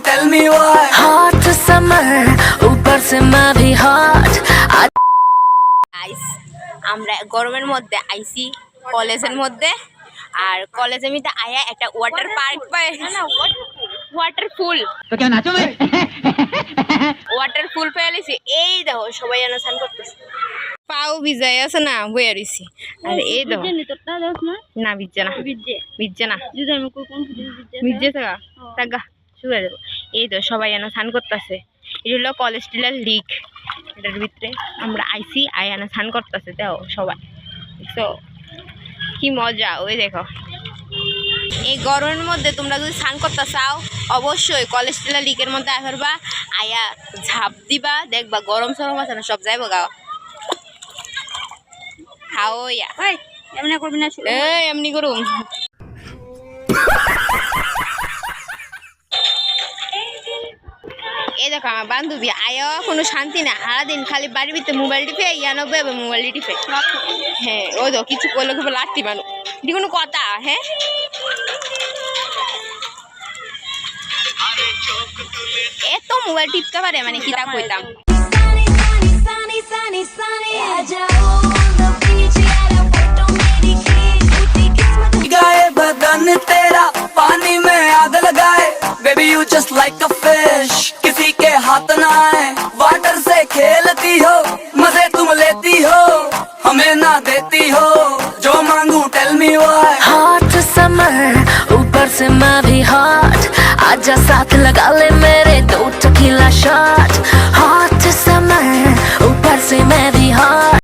tell me why. Hot summer, ऊपर से मैं भी hot. গাইস আমরা গরমের মধ্যে আইছি কলেজের মধ্যে আর কলেজে মিতে আয়া একটা ওয়াটার পার্ক পাই না ওয়াটারফুল तो क्या नाचो मैं ওয়াটারফুল পেয়েছি এই দেখো সবাই যেন স্নান করতেছে পাও ভিজাই আছে না বইয়া রইছি আর এই দেখো না ভিজে না ভিজে না ভিজে থাকা টাকা শুয়ে যাবো এই তো সবাই যেন স্নান করতেছে এটা হলো কলেজ টিলার লিক এটার ভিতরে আমরা আইসি আয়ানা স্নান করতেছে দেখো সবাই তো কি মজা ওই দেখো এই গরমের মধ্যে তোমরা যদি স্নান করতে চাও অবশ্যই কলেজ টিলার লিকের মধ্যে আসবা আয়া ঝাঁপ দিবা দেখবা গরম সরম আছে না সব যাইব গা হাওয়া এমনি করবি না এমনি করুম এই দেখো আমার বান্ধবী আয়া কোনো শান্তি না সারাদিন খালি বাড়ির ভিতরে মোবাইল টিপে ইয়া নব্বই আবার মোবাইল টিপে হ্যাঁ ওই তো কিছু করলে খুব লাটতি মানুষ এটি কোনো কথা হ্যাঁ এত মোবাইল টিপতে পারে মানে কি তা কইতাম गाए बदन तेरा पानी में आग लगाए baby you just like a fish किसी के हाथ ना आए वाटर से खेलती हो मजे तुम लेती हो हमें ना देती हो जो मांगू tell me why Hot summer, ऊपर से मैं भी hot. आजा साथ लगा ले मेरे 2 tequila shot. Hot summer, ऊपर से मैं भी hot.